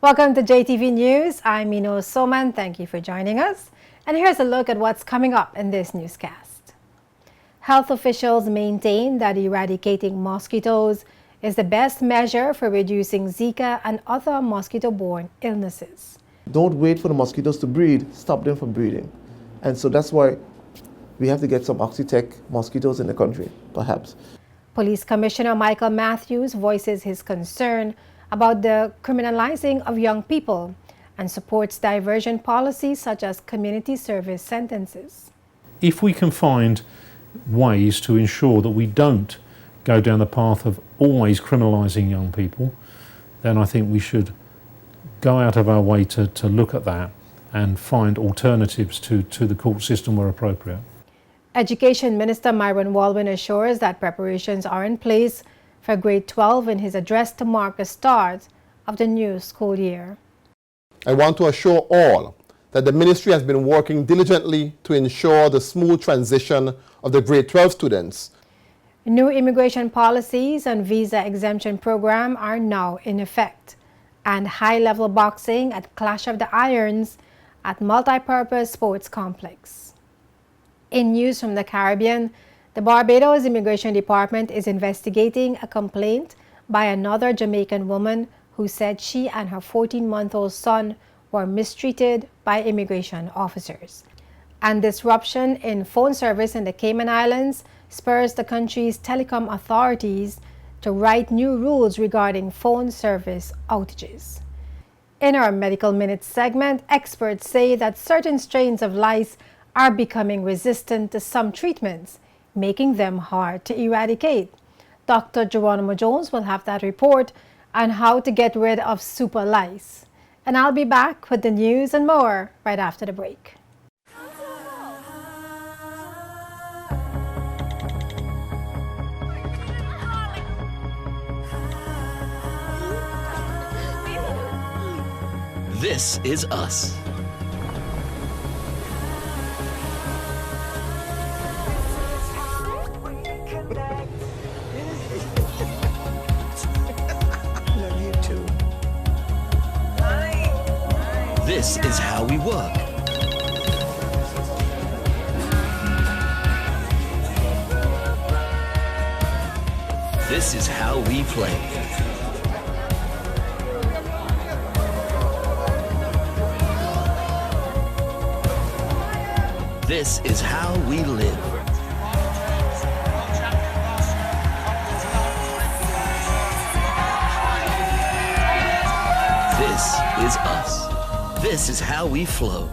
Welcome to JTV News. I'm Mino Soman. Thank you for joining us. And here's a look at what's coming up in this newscast. Health officials maintain that eradicating mosquitoes is the best measure for reducing Zika and other mosquito-borne illnesses. Don't wait for the mosquitoes to breed, stop them from breeding. And so that's why we have to get some Oxitec mosquitoes in the country, perhaps. Police Commissioner Michael Matthews voices his concern about the criminalizing of young people and supports diversion policies such as community service sentences. If we can find ways to ensure that we don't go down the path of always criminalising young people, then I think we should go out of our way to look at that and find alternatives to the court system where appropriate. Education Minister Myron Walwyn assures that preparations are in place for grade 12 in his address to mark the start of the new school year. I want to assure all that the ministry has been working diligently to ensure the smooth transition of the grade 12 students. New immigration policies and visa exemption program are now in effect, and high-level boxing at Clash of the Irons at Multipurpose Sports Complex. In news from the Caribbean, the Barbados Immigration Department is investigating a complaint by another Jamaican woman who said she and her 14-month-old son were mistreated by immigration officers. And disruption in phone service in the Cayman Islands spurs the country's telecom authorities to write new rules regarding phone service outages. In our Medical Minutes segment, experts say that certain strains of lice are becoming resistant to some treatments, making them hard to eradicate. Dr. Geronimo Jones will have that report on how to get rid of super lice. And I'll be back with the news and more right after the break. This is us. This is how we work. This is how we play. This is how we live. This is us. This is how we flow.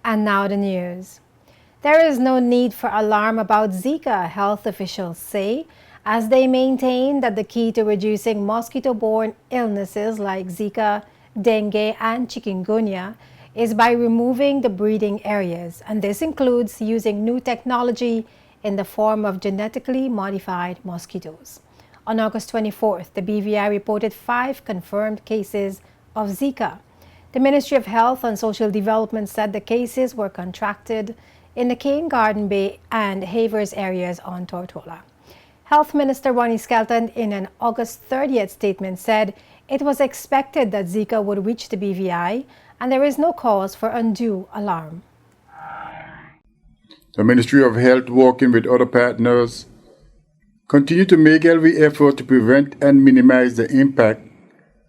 And now the news. There is no need for alarm about Zika, health officials say, as they maintain that the key to reducing mosquito-borne illnesses like Zika, dengue, and chikungunya is by removing the breeding areas, and this includes using new technology in the form of genetically modified mosquitoes. On August 24th, the BVI reported 5 confirmed cases of Zika. The Ministry of Health and Social Development said the cases were contracted in the Cane Garden Bay and Havers areas on Tortola. Health Minister Ronnie Skelton, in an August 30th statement, said it was expected that Zika would reach the BVI and there is no cause for undue alarm. The Ministry of Health, working with other partners, continue to make every effort to prevent and minimize the impact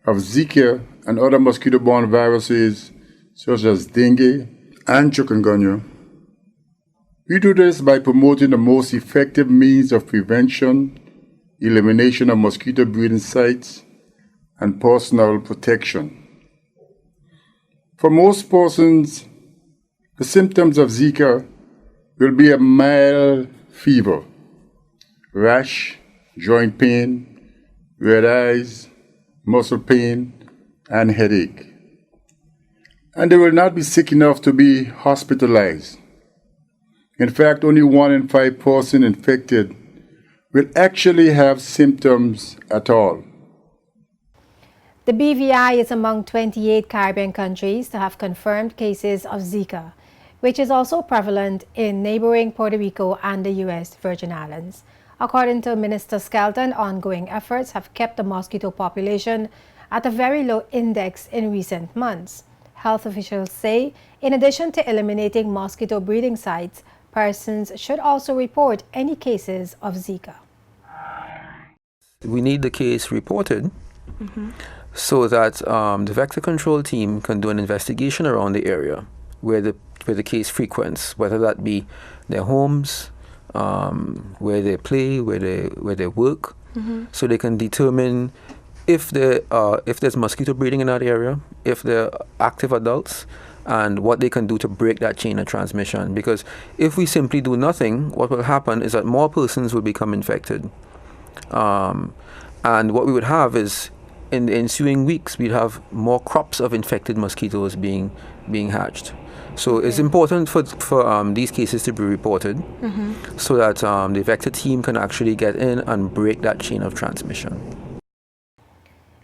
of Zika and other mosquito-borne viruses such as dengue and chikungunya. We do this by promoting the most effective means of prevention, elimination of mosquito breeding sites, and personal protection. For most persons, the symptoms of Zika will be a mild fever, rash, joint pain, red eyes, muscle pain, and headache. And they will not be sick enough to be hospitalized. In fact, only 1 in 5 persons infected will actually have symptoms at all. The BVI is among 28 Caribbean countries to have confirmed cases of Zika, which is also prevalent in neighboring Puerto Rico and the U.S. Virgin Islands. According to Minister Skelton, ongoing efforts have kept the mosquito population at a very low index in recent months. Health officials say, in addition to eliminating mosquito breeding sites, persons should also report any cases of Zika. We need the case reported so that the vector control team can do an investigation around the area where the case frequents, whether that be their homes, where they play, where they work, so they can determine if there's mosquito breeding in that area, if they're active adults, and what they can do to break that chain of transmission. Because if we simply do nothing, what will happen is that more persons will become infected. And what we would have is, in the ensuing weeks, we'd have more crops of infected mosquitoes being hatched. So it's important for these cases to be reported so that the vector team can actually get in and break that chain of transmission.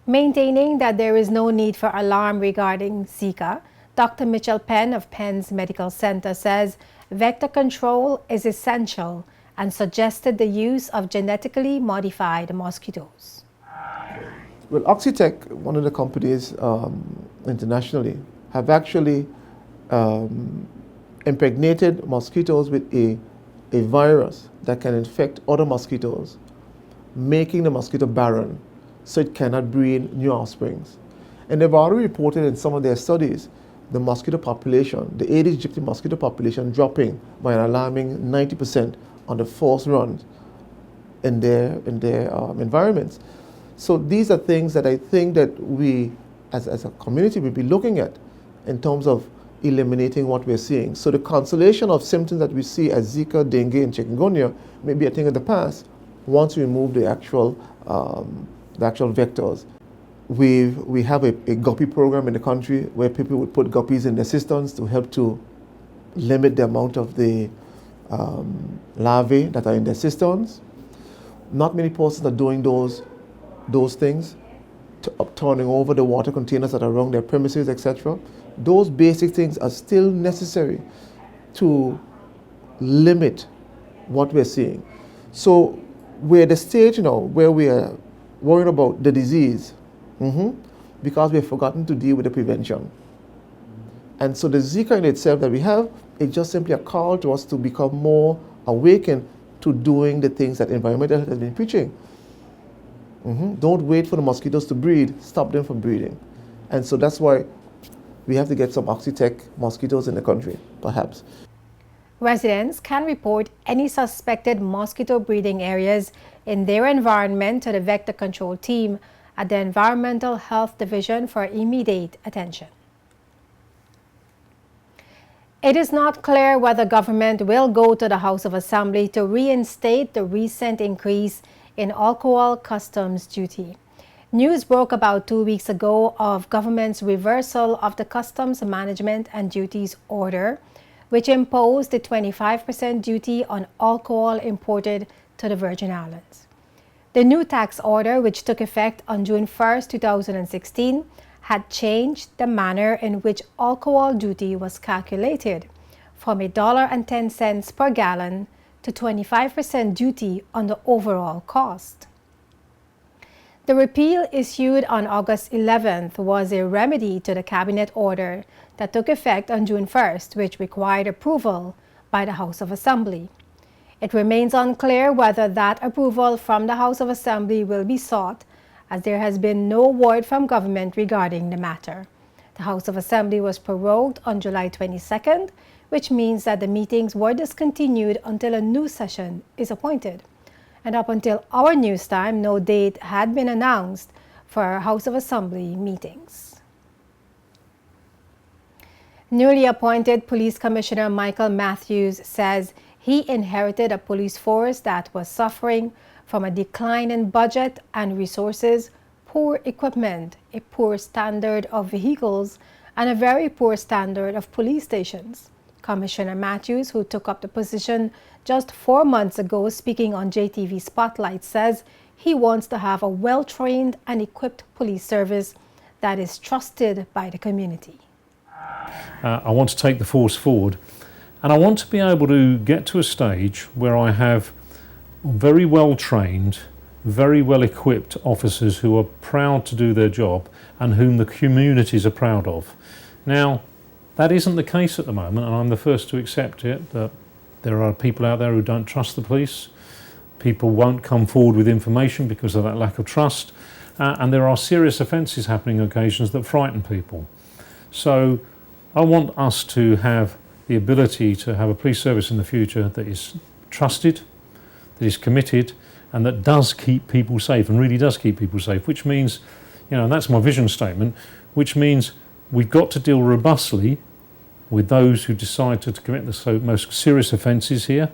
Maintaining that there is no need for alarm regarding Zika, Dr. Mitchell Penn of Penn's Medical Center says vector control is essential and suggested the use of genetically modified mosquitoes. Well, Oxitec, one of the companies internationally, have actually impregnated mosquitoes with a virus that can infect other mosquitoes, making the mosquito barren so it cannot breed new offsprings. And they've already reported in some of their studies the mosquito population, the Aedes aegypti mosquito population, dropping by an alarming 90% on the first run in their environments. So these are things that I think that we, as a community, will be looking at in terms of eliminating what we're seeing. So the consolation of symptoms that we see as Zika, dengue, and chikungunya may be a thing of the past once we remove the actual vectors. We have a guppy program in the country where people would put guppies in their systems to help to limit the amount of the larvae that are in their systems. Not many persons are doing those things, turning over the water containers that are around their premises, etc. Those basic things are still necessary to limit what we're seeing. So we're at the stage now where we are worrying about the disease because we've forgotten to deal with the prevention. And so the Zika in itself that we have is just simply a call to us to become more awakened to doing the things that environmental health has been preaching. Don't wait for the mosquitoes to breed, stop them from breeding. And so that's why we have to get some Oxitec mosquitoes in the country, perhaps. Residents can report any suspected mosquito breeding areas in their environment to the Vector Control Team at the Environmental Health Division for immediate attention. It is not clear whether government will go to the House of Assembly to reinstate the recent increase in alcohol customs duty. News broke about 2 weeks ago of government's reversal of the Customs Management and Duties Order, which imposed a 25% duty on alcohol imported to the Virgin Islands. The new tax order, which took effect on June 1, 2016, had changed the manner in which alcohol duty was calculated from $1.10 per gallon to 25% duty on the overall cost. The repeal issued on August 11th was a remedy to the cabinet order that took effect on June 1st, which required approval by the House of Assembly. It remains unclear whether that approval from the House of Assembly will be sought, as there has been no word from government regarding the matter. The House of Assembly was prorogued on July 22nd, which means that the meetings were discontinued until a new session is appointed. And up until our news time, no date had been announced for House of Assembly meetings. Newly appointed Police Commissioner Michael Matthews says he inherited a police force that was suffering from a decline in budget and resources, poor equipment, a poor standard of vehicles, and a very poor standard of police stations. Commissioner Matthews, who took up the position just 4 months ago, speaking on JTV Spotlight, says he wants to have a well-trained and equipped police service that is trusted by the community. I want to take the force forward And I want to be able to get to a stage where I have very well trained, very well equipped officers who are proud to do their job and whom the communities are proud of. Now, that isn't the case at the moment, and I'm the first to accept it, that there are people out there who don't trust the police. People won't come forward with information because of that lack of trust, and there are serious offences happening on occasions that frighten people. So I want us to have the ability to have a police service in the future that is trusted, that is committed, and that does keep people safe, and really does keep people safe, which means, and that's my vision statement, which means we've got to deal robustly with those who decide to commit the most serious offences here,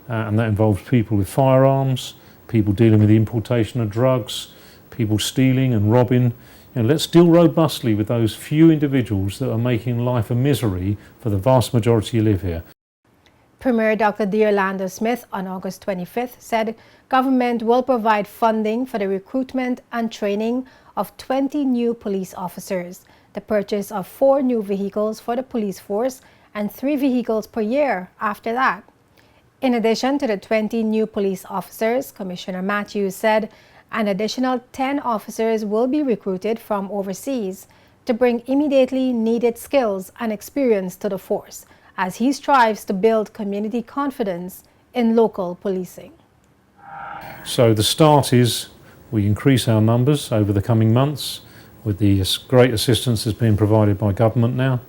and that involves people with firearms, people dealing with the importation of drugs, people stealing and robbing. Let's deal robustly with those few individuals that are making life a misery for the vast majority who live here. Premier Dr. D'Orlando Smith on August 25th said government will provide funding for the recruitment and training of 20 new police officers, the purchase of 4 new vehicles for the police force, and 3 vehicles per year after that. In addition to the 20 new police officers, Commissioner Matthews said an additional 10 officers will be recruited from overseas to bring immediately needed skills and experience to the force, as he strives to build community confidence in local policing. So the start is we increase our numbers over the coming months with the great assistance that's being provided by government now.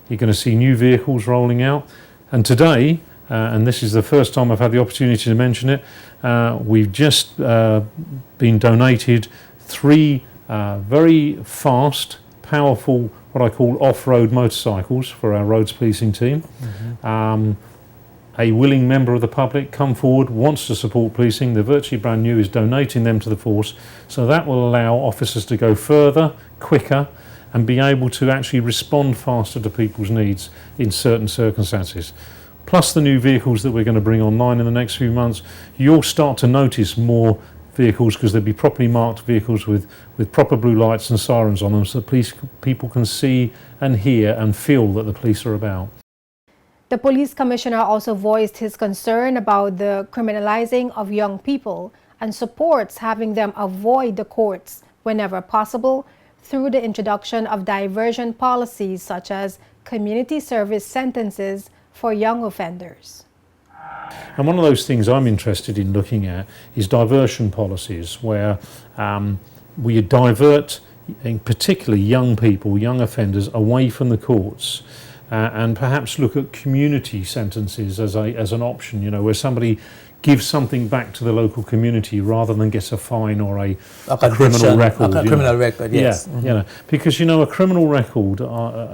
You're going to see new vehicles rolling out, and today, and this is the first time I've had the opportunity to mention it, we've just been donated 3 very fast, powerful, what I call off-road motorcycles for our roads policing team. A willing member of the public come forward, wants to support policing, they're virtually brand new, is donating them to the force, so that will allow officers to go further, quicker, and be able to actually respond faster to people's needs in certain circumstances. Plus the new vehicles that we're going to bring online in the next few months, you'll start to notice more vehicles because there'll be properly marked vehicles with proper blue lights and sirens on them, so people can see and hear and feel that the police are about. The police commissioner also voiced his concern about the criminalizing of young people and supports having them avoid the courts whenever possible through the introduction of diversion policies such as community service sentences for young offenders. And one of those things I'm interested in looking at is diversion policies where we divert, in particularly young people, young offenders, away from the courts. And perhaps look at community sentences as an option, where somebody gives something back to the local community rather than get a fine or a criminal record. A criminal record, yes. Yeah, because a criminal record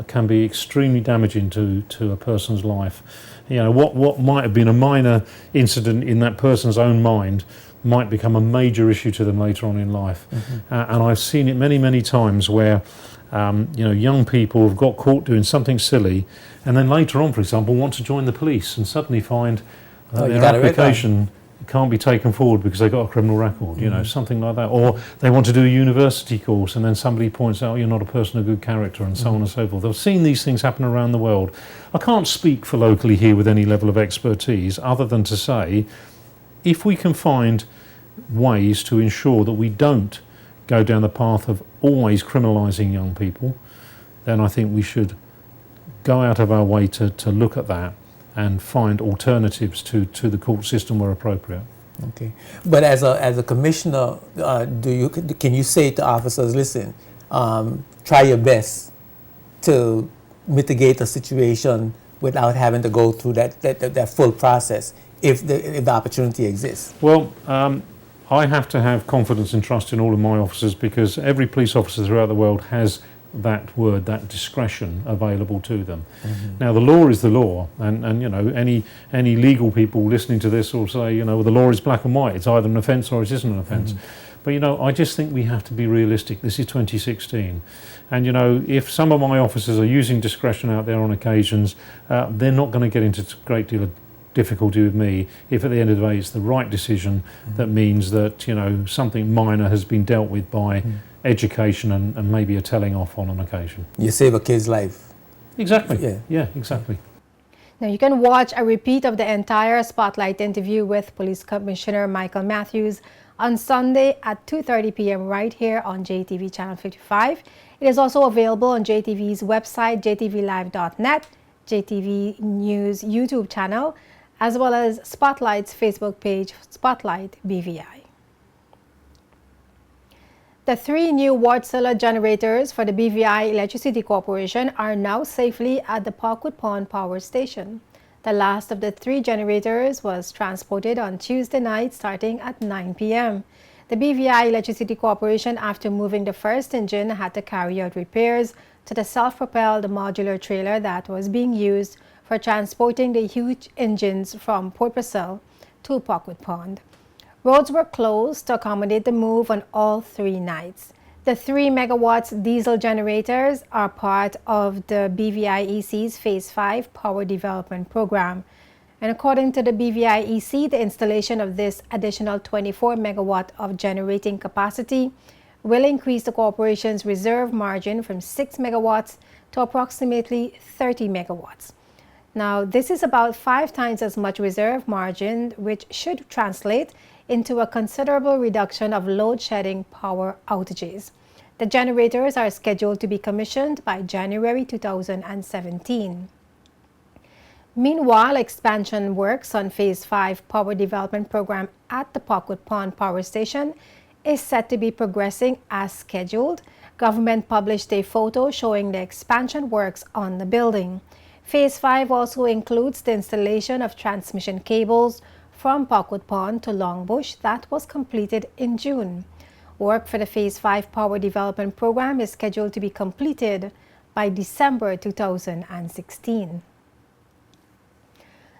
can be extremely damaging to a person's life. What might have been a minor incident in that person's own mind might become a major issue to them later on in life. And I've seen it many, many times where young people have got caught doing something silly and then later on, for example, want to join the police and suddenly find that their application can't be taken forward because they've got a criminal record, something like that. Or they want to do a university course and then somebody points out you're not a person of good character and so on and so forth. I've seen these things happen around the world. I can't speak for locally here with any level of expertise other than to say if we can find ways to ensure that we don't go down the path of always criminalising young people, then I think we should go out of our way to look at that and find alternatives to the court system where appropriate. Okay, but as a commissioner, can you say to officers, listen, try your best to mitigate a situation without having to go through that full process if the opportunity exists? Well, I have to have confidence and trust in all of my officers because every police officer throughout the world has that word, that discretion available to them. Now the law is the law, and any legal people listening to this will say, the law is black and white, it's either an offence or it isn't an offence. But I just think we have to be realistic. This is 2016, and if some of my officers are using discretion out there on occasions, they're not going to get into a great deal of difficulty with me if at the end of the day it's the right decision that means that something minor has been dealt with by education and maybe a telling off on an occasion. You save a kid's life. Exactly. Yeah, exactly. Now you can watch a repeat of the entire Spotlight interview with Police Commissioner Michael Matthews on Sunday at 2:30 p.m. right here on JTV Channel 55. It is also available on JTV's website, jtvlive.net, JTV News YouTube channel, as well as Spotlight's Facebook page, Spotlight BVI. The 3 new Wärtsilä generators for the BVI Electricity Corporation are now safely at the Parkwood Pond Power Station. The last of the 3 generators was transported on Tuesday night starting at 9 p.m. The BVI Electricity Corporation, after moving the first engine, had to carry out repairs to the self-propelled modular trailer that was being used for transporting the huge engines from Port Purcell to Parkwood Pond. Roads were closed to accommodate the move on all 3 nights. The 3 megawatts diesel generators are part of the BVI-EC's Phase 5 Power Development Program. And according to the BVI-EC, the installation of this additional 24 megawatt of generating capacity will increase the corporation's reserve margin from 6 megawatts to approximately 30 megawatts. Now, this is about 5 times as much reserve margin, which should translate into a considerable reduction of load-shedding power outages. The generators are scheduled to be commissioned by January 2017. Meanwhile, expansion works on Phase 5 Power Development Program at the Parkwood Pond Power Station is set to be progressing as scheduled. Government published a photo showing the expansion works on the building. Phase 5 also includes the installation of transmission cables from Parkwood Pond to Longbush that was completed in June. Work for the Phase 5 Power Development Program is scheduled to be completed by December 2016.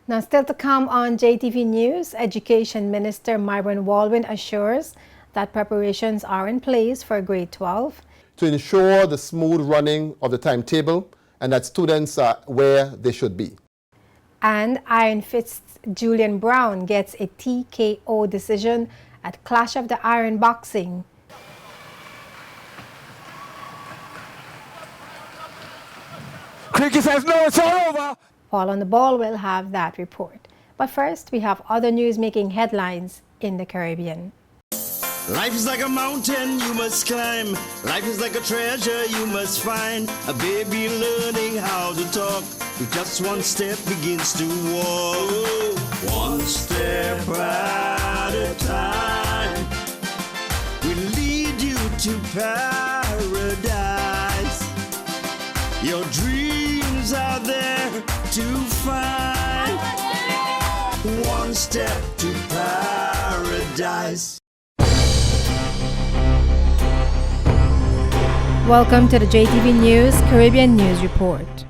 Now, still to come on JTV News, Education Minister Myron Walwyn assures that preparations are in place for grade 12 to ensure the smooth running of the timetable and that students are where they should be. And Iron Fist's Julian Brown gets a TKO decision at Clash of the Iron Boxing. Cricket says no, it's all over. Paul on the Ball will have that report. But first, we have other news making headlines in the Caribbean. Life is like a mountain you must climb. Life is like a treasure you must find. A baby learning how to talk. With just one step begins to walk. One step at a time. We'll lead you to paradise. Your dreams are there to find. One step to paradise. Welcome to the JTV News Caribbean News Report.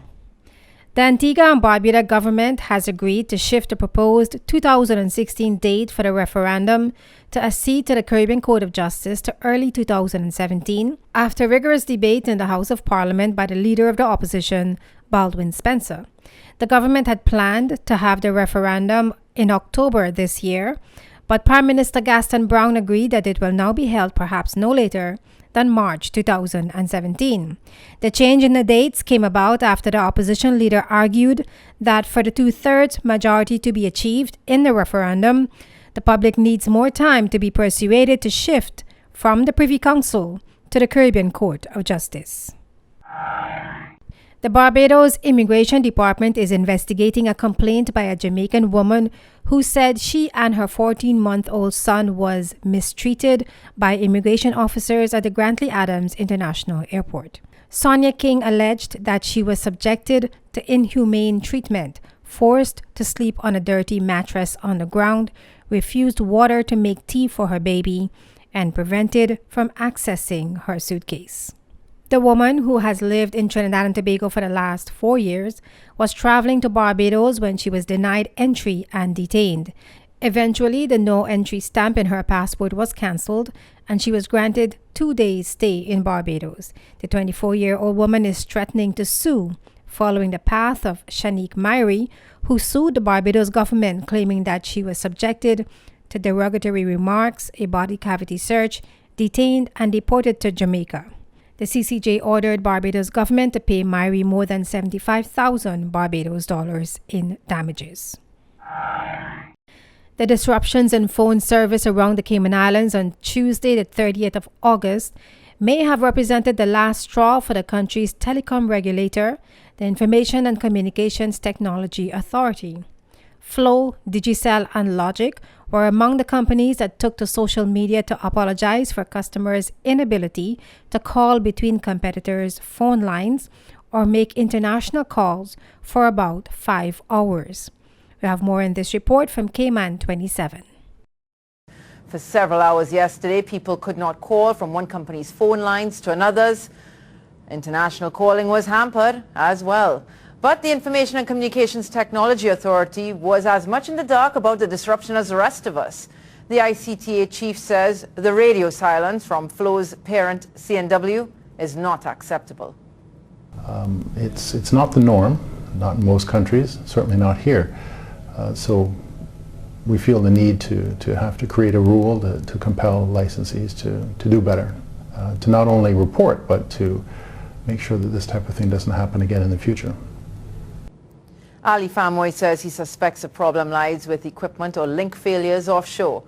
The Antigua and Barbuda government has agreed to shift the proposed 2016 date for the referendum to accede to the Caribbean Court of Justice to early 2017 after rigorous debate in the House of Parliament by the leader of the opposition, Baldwin Spencer. The government had planned to have the referendum in October this year, but Prime Minister Gaston Brown agreed that it will now be held perhaps no later than March 2017. The change in the dates came about after the opposition leader argued that for the 2/3 majority to be achieved in the referendum, the public needs more time to be persuaded to shift from the Privy Council to the Caribbean Court of Justice. The Barbados Immigration Department is investigating a complaint by a Jamaican woman who said she and her 14-month-old son was mistreated by immigration officers at the Grantley Adams International Airport. Sonia King alleged that she was subjected to inhumane treatment, forced to sleep on a dirty mattress on the ground, refused water to make tea for her baby, and prevented from accessing her suitcase. The woman, who has lived in Trinidad and Tobago for the last 4 years, was traveling to Barbados when she was denied entry and detained. Eventually, the no-entry stamp in her passport was cancelled, and she was granted 2 days' stay in Barbados. The 24-year-old woman is threatening to sue, following the path of Shanique Myrie, who sued the Barbados government, claiming that she was subjected to derogatory remarks, a body cavity search, detained, and deported to Jamaica. The CCJ ordered Barbados government to pay Myrie more than 75,000 Barbados dollars in damages. The disruptions in phone service around the Cayman Islands on Tuesday, the 30th of August, may have represented the last straw for the country's telecom regulator, the Information and Communications Technology Authority. Flow, Digicel, and Logic were among the companies that took to social media to apologize for customers' inability to call between competitors' phone lines or make international calls for about 5 hours. We have more in this report from Cayman 27. For several hours yesterday, people could not call from one company's phone lines to another's. International calling was hampered as well. But the Information and Communications Technology Authority was as much in the dark about the disruption as the rest of us. The ICTA chief says the radio silence from Flow's parent CNW is not acceptable. It's not the norm, not in most countries, certainly not here. So we feel the need to have to create a rule to compel licensees to do better, to not only report, but to make sure that this type of thing doesn't happen again in the future. Ali Famoy says he suspects the problem lies with equipment or link failures offshore.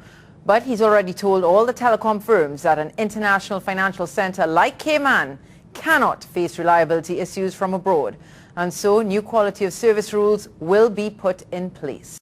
But he's already told all the telecom firms that an international financial center like Cayman cannot face reliability issues from abroad. And so new quality of service rules will be put in place.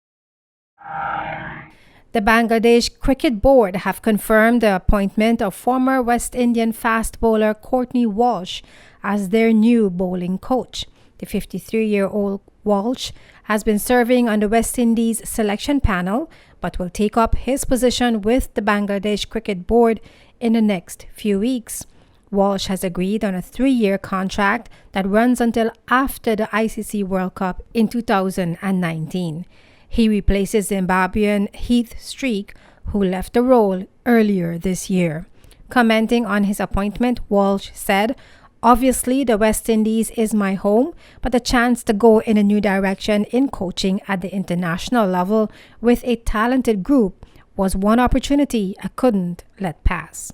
The Bangladesh Cricket Board have confirmed the appointment of former West Indian fast bowler Courtney Walsh as their new bowling coach. The 53-year-old Walsh has been serving on the West Indies selection panel, but will take up his position with the Bangladesh Cricket Board in the next few weeks. Walsh has agreed on a 3-year contract that runs until after the ICC World Cup in 2019. He replaces Zimbabwean Heath Streak, who left the role earlier this year. Commenting on his appointment, Walsh said, "Obviously, the West Indies is my home, but the chance to go in a new direction in coaching at the international level with a talented group was one opportunity I couldn't let pass."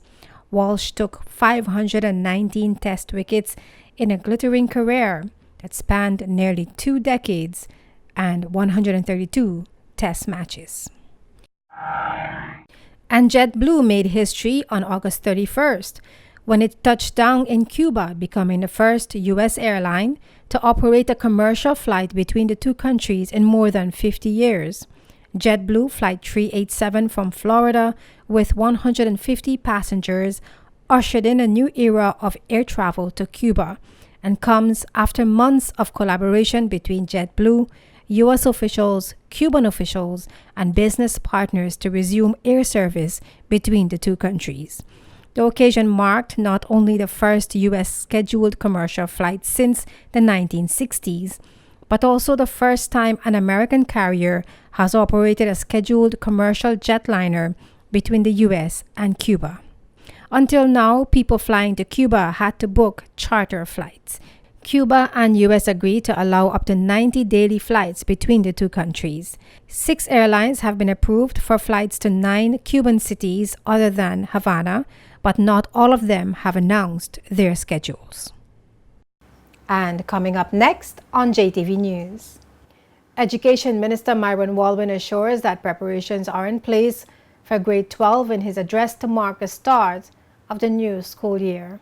Walsh took 519 test wickets in a glittering career that spanned nearly 2 decades and 132 test matches. And JetBlue made history on August 31st when it touched down in Cuba, becoming the first U.S. airline to operate a commercial flight between the two countries in more than 50 years. JetBlue Flight 387 from Florida with 150 passengers ushered in a new era of air travel to Cuba and comes after months of collaboration between JetBlue, U.S. officials, Cuban officials, and business partners to resume air service between the two countries. The occasion marked not only the first U.S. scheduled commercial flight since the 1960s, but also the first time an American carrier has operated a scheduled commercial jetliner between the U.S. and Cuba. Until now, people flying to Cuba had to book charter flights. Cuba and U.S. agreed to allow up to 90 daily flights between the two countries. 6 airlines have been approved for flights to 9 Cuban cities other than Havana, but not all of them have announced their schedules. And coming up next on JTV News, Education Minister Myron Walwyn assures that preparations are in place for grade 12 in his address to mark the start of the new school year.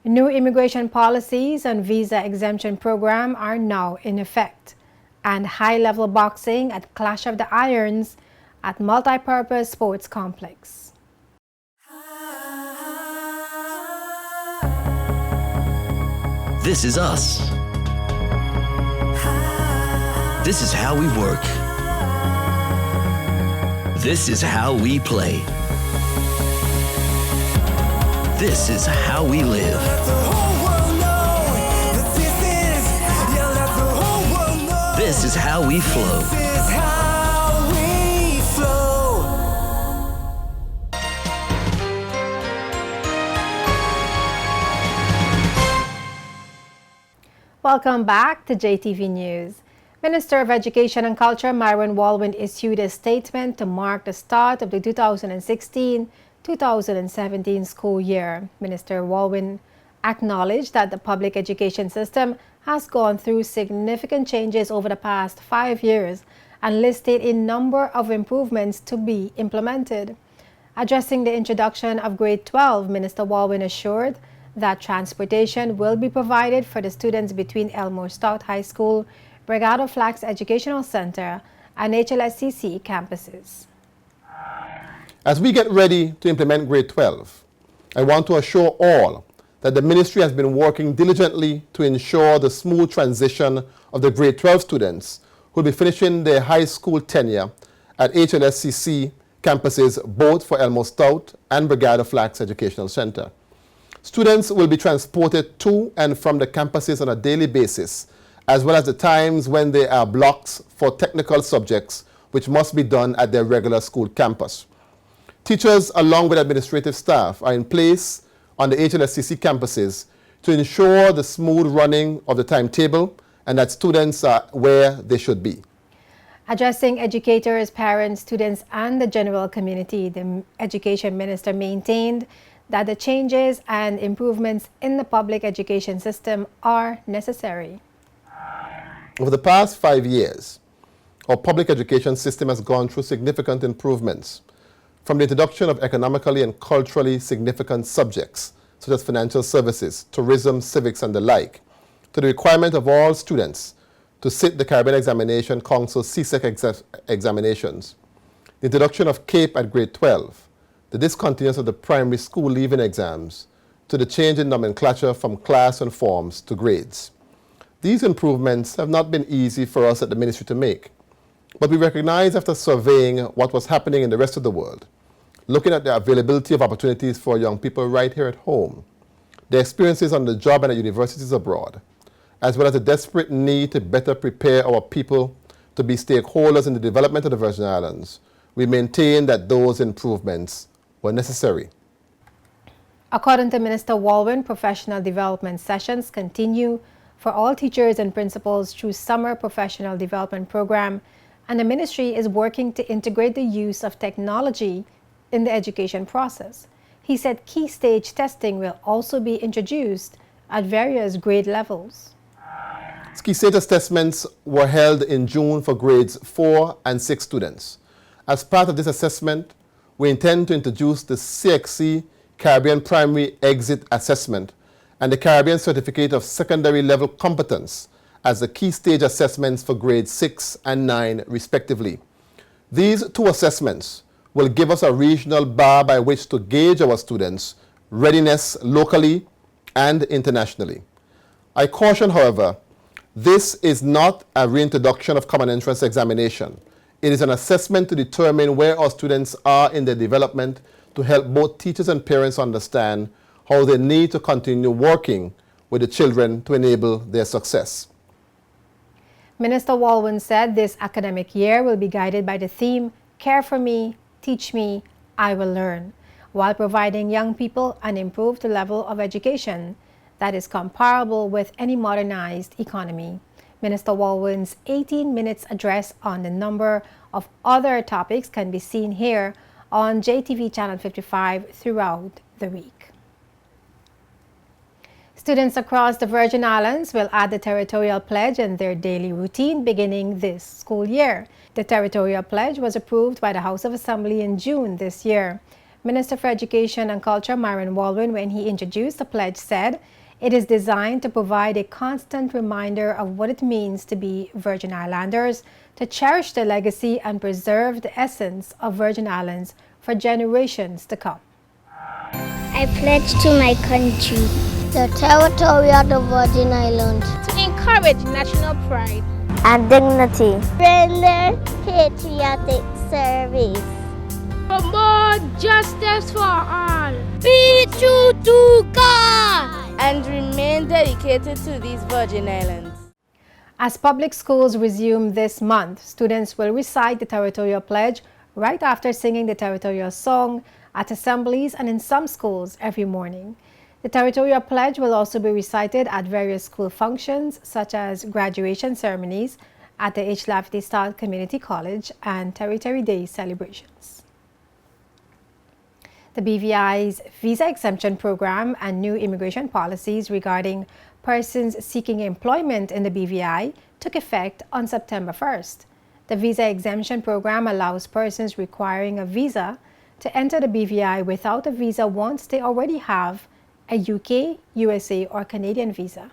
New immigration policies and visa exemption program are now in effect, and high-level boxing at Clash of the Irons at Multipurpose Sports Complex. This is us. This is how we work. This is how we play. This is how we live. This is how we flow. Welcome back to JTV News. Minister of Education and Culture Myron Walwyn issued a statement to mark the start of the 2016-2017 school year. Minister Walwyn acknowledged that the public education system has gone through significant changes over the past 5 years and listed a number of improvements to be implemented. Addressing the introduction of grade 12, Minister Walwyn assured that transportation will be provided for the students between Elmore Stout High School, Brigado Flax Educational Center, and HLSCC campuses. As we get ready to implement grade 12, I want to assure all that the ministry has been working diligently to ensure the smooth transition of the grade 12 students who will be finishing their high school tenure at HLSCC campuses both for Elmore Stout and Brigado Flax Educational Center. Students will be transported to and from the campuses on a daily basis, as well as the times when there are blocks for technical subjects which must be done at their regular school campus. Teachers, along with administrative staff, are in place on the HLSCC campuses to ensure the smooth running of the timetable and that students are where they should be. Addressing educators, parents, students, and the general community, the Education Minister maintained that the changes and improvements in the public education system are necessary. Over the past 5 years, our public education system has gone through significant improvements, from the introduction of economically and culturally significant subjects, such as financial services, tourism, civics, and the like, to the requirement of all students to sit the Caribbean Examination Council CSEC examinations, the introduction of CAPE at grade 12, the discontinuance of the primary school leaving exams, to the change in nomenclature from class and forms to grades. These improvements have not been easy for us at the ministry to make, but we recognize after surveying what was happening in the rest of the world, looking at the availability of opportunities for young people right here at home, their experiences on the job and at universities abroad, as well as the desperate need to better prepare our people to be stakeholders in the development of the Virgin Islands, we maintain that those improvements were necessary. According to Minister Walwyn, professional development sessions continue for all teachers and principals through summer professional development program, and the ministry is working to integrate the use of technology in the education process. He said key stage testing will also be introduced at various grade levels. Key stage assessments were held in June for grades 4 and 6 students. As part of this assessment, we intend to introduce the CXC Caribbean Primary Exit Assessment and the Caribbean Certificate of Secondary Level Competence as the key stage assessments for grades 6 and 9 respectively. These two assessments will give us a regional bar by which to gauge our students' readiness locally and internationally. I caution, however, this is not a reintroduction of common entrance examination. It is an assessment to determine where our students are in their development to help both teachers and parents understand how they need to continue working with the children to enable their success. Minister Walwyn said this academic year will be guided by the theme, Care for Me, Teach Me, I Will Learn, while providing young people an improved level of education that is comparable with any modernized economy. Minister Walwyn's 18 minutes address on the number of other topics can be seen here on JTV Channel 55 throughout the week. Students across the Virgin Islands will add the Territorial Pledge in their daily routine beginning this school year. The Territorial Pledge was approved by the House of Assembly in June this year. Minister for Education and Culture Myron Walwyn, when he introduced the pledge, said it is designed to provide a constant reminder of what it means to be Virgin Islanders, to cherish the legacy and preserve the essence of Virgin Islands for generations to come. I pledge to my country, the territory of the Virgin Islands, to encourage national pride and dignity, render patriotic service, promote justice for all, be true to God, and remain dedicated to these Virgin Islands. As public schools resume this month, students will recite the Territorial Pledge right after singing the Territorial Song at assemblies and in some schools every morning. The Territorial Pledge will also be recited at various school functions such as graduation ceremonies at the H. Lafferty Style Community College and Territory Day celebrations. The BVI's visa exemption program and new immigration policies regarding persons seeking employment in the BVI took effect on September 1st. The visa exemption program allows persons requiring a visa to enter the BVI without a visa once they already have a UK, USA, or Canadian visa.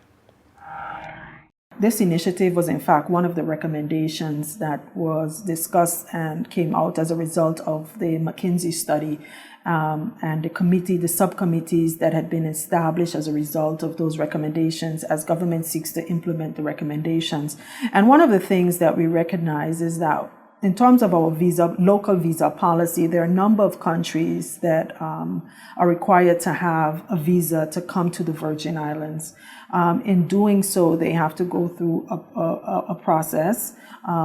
This initiative was in fact one of the recommendations that was discussed and came out as a result of the McKinsey study and the subcommittees that had been established as a result of those recommendations as government seeks to implement the recommendations. And one of the things that we recognize is that in terms of our local visa policy, there are a number of countries that are required to have a visa to come to the Virgin Islands. In doing so, they have to go through a process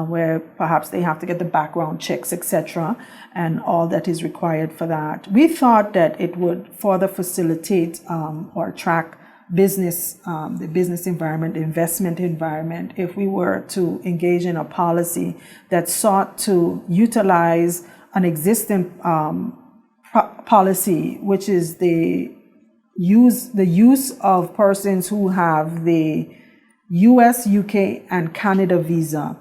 where perhaps they have to get the background checks, etc., and all that is required for that. We thought that it would further facilitate or attract the business environment, the investment environment, if we were to engage in a policy that sought to utilize an existing policy, which is the use of persons who have the US, UK, and Canada visa.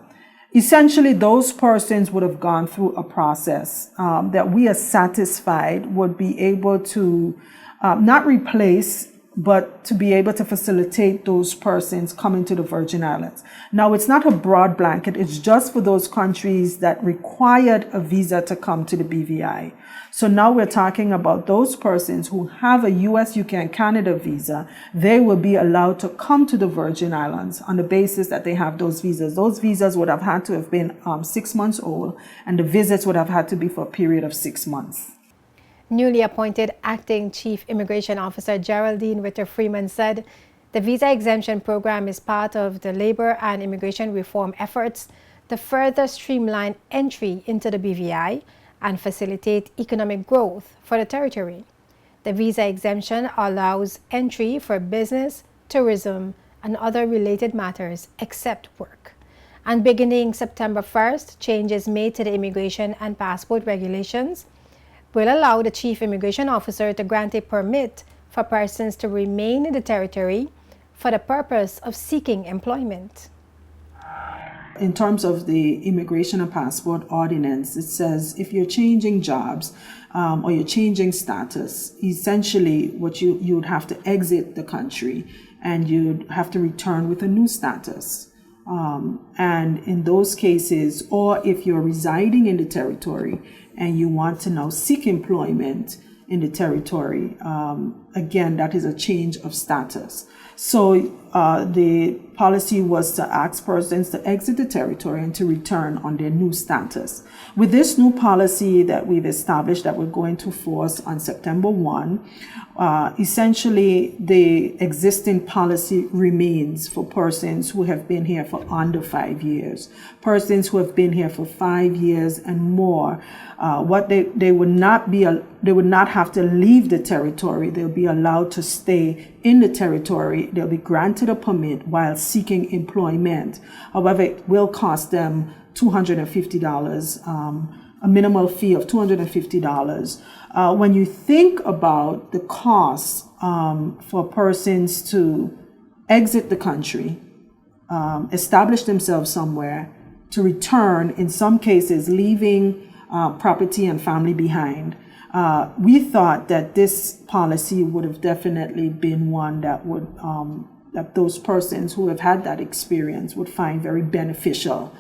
Essentially, those persons would have gone through a process that we are satisfied would be able to not replace, but to be able to facilitate those persons coming to the Virgin Islands. Now, it's not a broad blanket. It's just for those countries that required a visa to come to the BVI. So now we're talking about those persons who have a US, UK, and Canada visa. They will be allowed to come to the Virgin Islands on the basis that they have those visas. Those visas would have had to have been 6 months old, and the visits would have had to be for a period of 6 months. Newly appointed Acting Chief Immigration Officer Geraldine Ritter-Freeman said the visa exemption program is part of the labor and immigration reform efforts to further streamline entry into the BVI and facilitate economic growth for the territory. The visa exemption allows entry for business, tourism, and other related matters except work. And beginning September 1st, changes made to the immigration and passport regulations will allow the Chief Immigration Officer to grant a permit for persons to remain in the territory for the purpose of seeking employment. In terms of the Immigration and Passport Ordinance, it says if you're changing jobs or you're changing status, essentially what you would have to exit the country and you'd have to return with a new status. And in those cases, or if you're residing in the territory and you want to now seek employment in the territory, again, that is a change of status. So the policy was to ask persons to exit the territory and to return on their new status. With this new policy that we've established that we're going to force on September 1, essentially the existing policy remains for persons who have been here for under 5 years. Persons who have been here for 5 years and more, they would not have to leave the territory. They'll be allowed to stay in the territory. They'll be granted a permit while seeking employment. However, it will cost them $250, a minimal fee of $250. When you think about the costs for persons to exit the country, establish themselves somewhere, to return, in some cases leaving property and family behind, we thought that this policy would have definitely been one that would that those persons who have had that experience would find very beneficial.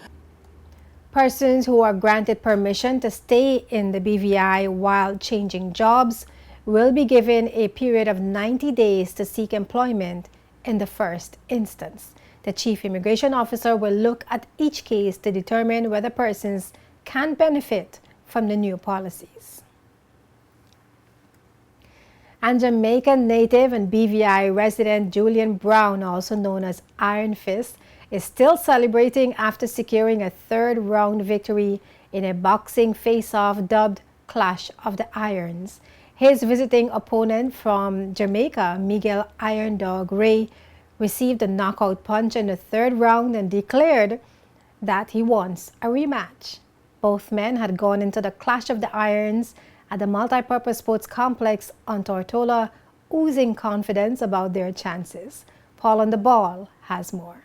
Persons who are granted permission to stay in the BVI while changing jobs will be given a period of 90 days to seek employment in the first instance. The Chief Immigration Officer will look at each case to determine whether persons can benefit from the new policies. And Jamaican native and BVI resident Julian Brown, also known as Iron Fist, is still celebrating after securing a third-round victory in a boxing face-off dubbed Clash of the Irons. His visiting opponent from Jamaica, Miguel Iron Dog Ray, received a knockout punch in the third round and declared that he wants a rematch. Both men had gone into the Clash of the Irons at the multipurpose sports complex on Tortola, oozing confidence about their chances. Paul on the Ball has more.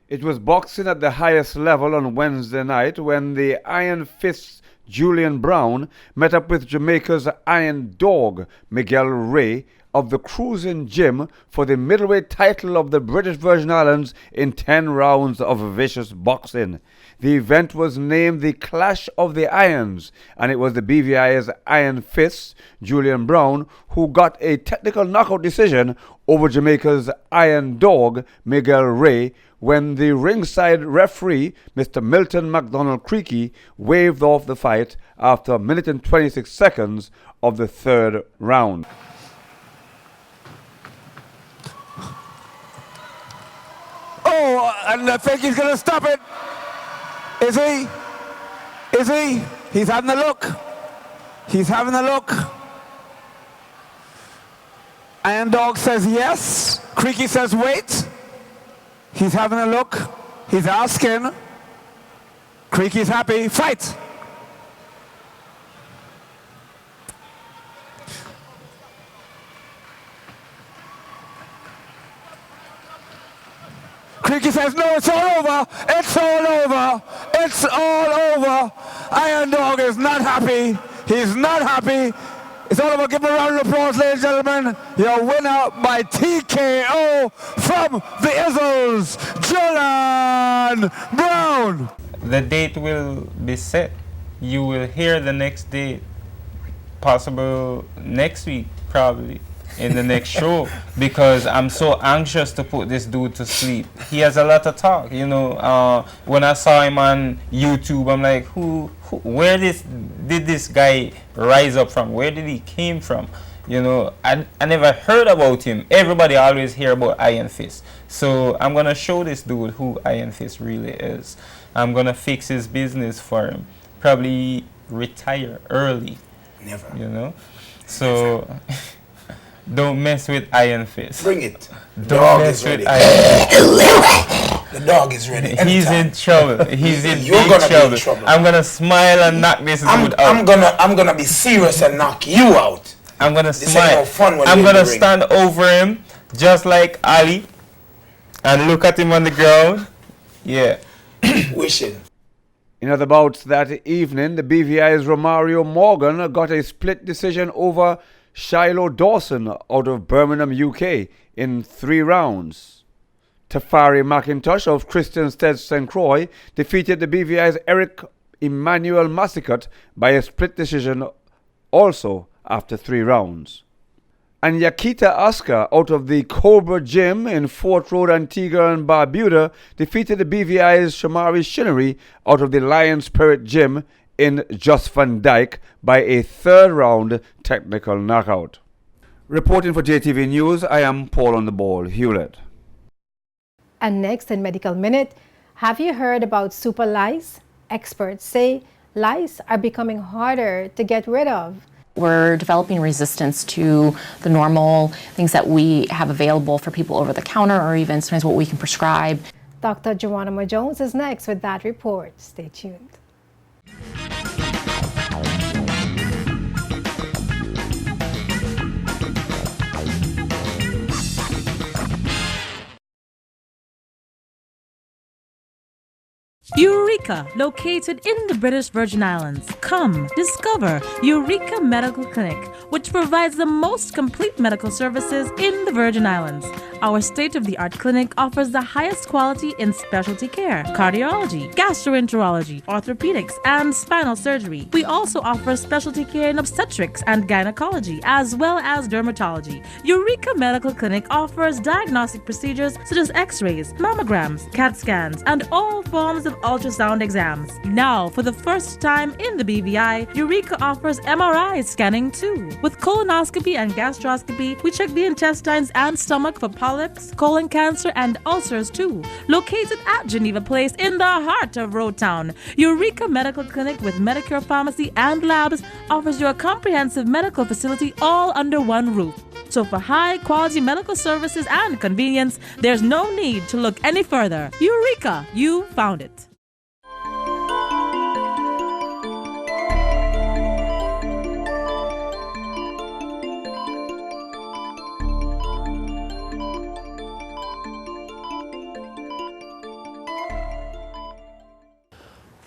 It was boxing at the highest level on Wednesday night when the Iron Fist's Julian Brown met up with Jamaica's Iron Dog Miguel Ray of the Cruising Gym for the middleweight title of the British Virgin Islands in 10 rounds of vicious boxing. The event was named the Clash of the Irons, and it was the BVI's Iron Fist, Julian Brown, who got a technical knockout decision over Jamaica's Iron Dog, Miguel Ray, when the ringside referee, Mr. Milton MacDonald Creaky, waved off the fight after a minute and 26 seconds of the third round. Oh, and I think he's going to stop it. Is he? Is he? He's having a look. He's having a look. Iron Dog says yes. Creaky says wait. He's having a look. He's asking. Creaky's happy. Fight! Creaky says, no, it's all over. It's all over. It's all over. Iron Dog is not happy. He's not happy. It's all over. Give him a round of applause, ladies and gentlemen. Your winner by TKO from the Izzles, Julian Brown. The date will be set. You will hear the next date, possible next week, probably, in the next show, because I'm so anxious to put this dude to sleep. He has a lot of talk, you know. When I saw him on YouTube, I'm like, where did this guy rise up from? Where did he came from? You know, I never heard about him. Everybody always hear about Iron Fist. So I'm gonna show this dude who Iron Fist really is. I'm gonna fix his business for him. Probably retire early. Never. You know? So don't mess with Iron Fist. Bring it. Don't mess with Iron Fist. The dog is ready. He's in trouble. He's in You're big gonna trouble. be in trouble. I'm gonna smile and knock this dude out. I'm gonna be serious and knock you out. I'm gonna This smile. ain't no fun when I'm you're in gonna the ring. stand over him just like Ali and look at him on the ground. Yeah. Wishing. In other bouts that evening, the BVI's Romario Morgan got a split decision over Shiloh Dawson out of Birmingham, UK in 3 rounds. Tafari McIntosh of Christian Stead St. Croix defeated the BVI's Eric Emmanuel Massicot by a split decision also after 3 rounds. And Yakita Oscar out of the Cobra Gym in Fort Road, Antigua and Barbuda defeated the BVI's Shamari Shinnery out of the Lion Spirit Gym in Just Van Dyke by a 3rd round technical knockout. Reporting for JTV News, I am Paul on the Ball Hewlett. And next in Medical Minute, have you heard about super lice? Experts say lice are becoming harder to get rid of. We're developing resistance to the normal things that we have available for people over the counter, or even sometimes what we can prescribe. Dr. Geronimo Jones is next with that report. Stay tuned. Eureka, located in the British Virgin Islands. Come, discover Eureka Medical Clinic, which provides the most complete medical services in the Virgin Islands. Our state-of-the-art clinic offers the highest quality in specialty care, cardiology, gastroenterology, orthopedics, and spinal surgery. We also offer specialty care in obstetrics and gynecology, as well as dermatology. Eureka Medical Clinic offers diagnostic procedures such as x-rays, mammograms, CAT scans, and all forms of ultrasound exams. Now, for the first time in the BVI, Eureka offers MRI scanning too. With colonoscopy and gastroscopy, we check the intestines and stomach for polyps, colon cancer, and ulcers too. Located at Geneva Place in the heart of Road Town, Eureka Medical Clinic with Medicare Pharmacy and Labs offers you a comprehensive medical facility all under one roof. So for high-quality medical services and convenience, there's no need to look any further. Eureka! You found it.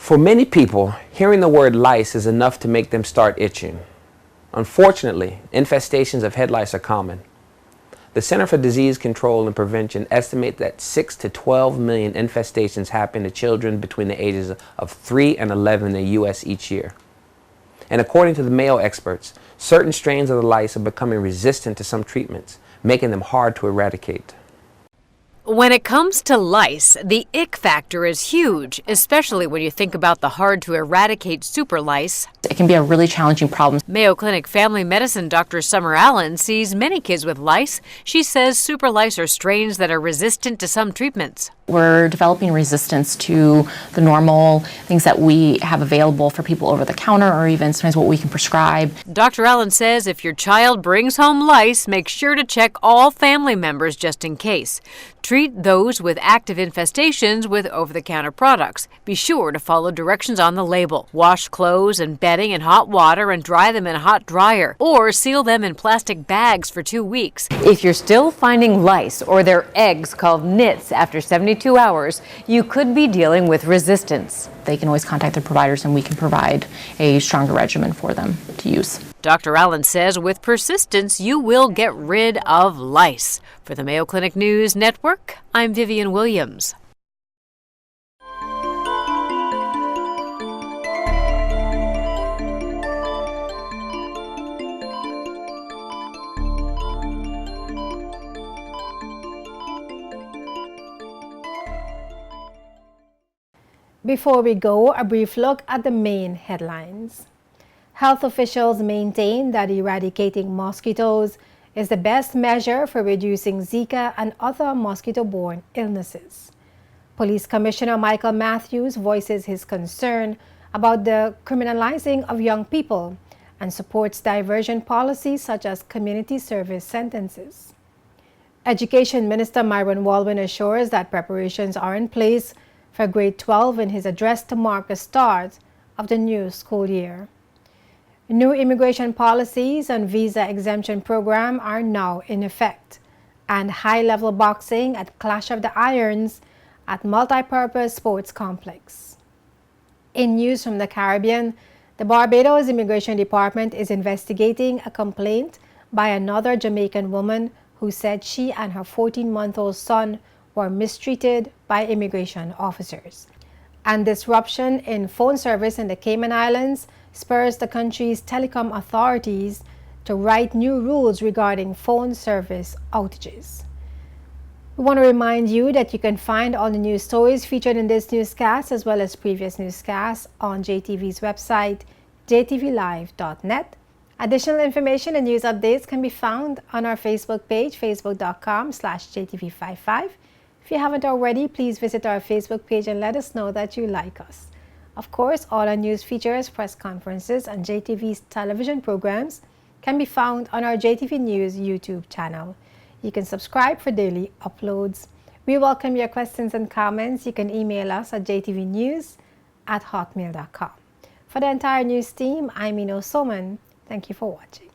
For many people, hearing the word lice is enough to make them start itching. Unfortunately, infestations of head lice are common. The Center for Disease Control and Prevention estimates that 6 to 12 million infestations happen to children between the ages of 3 and 11 in the U.S. each year. And according to the Mayo experts, certain strains of the lice are becoming resistant to some treatments, making them hard to eradicate. When it comes to lice, the ick factor is huge, especially when you think about the hard-to-eradicate super lice. It can be a really challenging problem. Mayo Clinic family medicine Dr. Summer Allen sees many kids with lice. She says super lice are strains that are resistant to some treatments. We're developing resistance to the normal things that we have available for people over the counter, or even sometimes what we can prescribe. Dr. Allen says if your child brings home lice, make sure to check all family members just in case. Treat those with active infestations with over-the-counter products. Be sure to follow directions on the label. Wash clothes and bedding in hot water and dry them in a hot dryer, or seal them in plastic bags for 2 weeks. If you're still finding lice or their eggs called nits after 72 hours, you could be dealing with resistance. They can always contact their providers and we can provide a stronger regimen for them to use. Dr. Allen says with persistence, you will get rid of lice. For the Mayo Clinic News Network, I'm Vivian Williams. Before we go, a brief look at the main headlines. Health officials maintain that eradicating mosquitoes is the best measure for reducing Zika and other mosquito-borne illnesses. Police Commissioner Michael Matthews voices his concern about the criminalizing of young people and supports diversion policies such as community service sentences. Education Minister Myron Walwyn assures that preparations are in place for grade 12 in his address to mark the start of the new school year. New immigration policies and visa exemption program are now in effect, and high-level boxing at Clash of the Irons at Multipurpose Sports Complex. In news from the Caribbean, the Barbados Immigration Department is investigating a complaint by another Jamaican woman who said she and her 14-month-old son were mistreated by immigration officers. And disruption in phone service in the Cayman Islands spurs the country's telecom authorities to write new rules regarding phone service outages. We want to remind you that you can find all the news stories featured in this newscast as well as previous newscasts on JTV's website, jtvlive.net. Additional information and news updates can be found on our Facebook page, facebook.com/JTV55. If you haven't already, please visit our Facebook page and let us know that you like us. Of course, all our news features, press conferences, and JTV's television programs can be found on our JTV News YouTube channel. You can subscribe for daily uploads. We welcome your questions and comments. You can email us at jtvnews@hotmail.com. For the entire news team, I'm Ino Soman. Thank you for watching.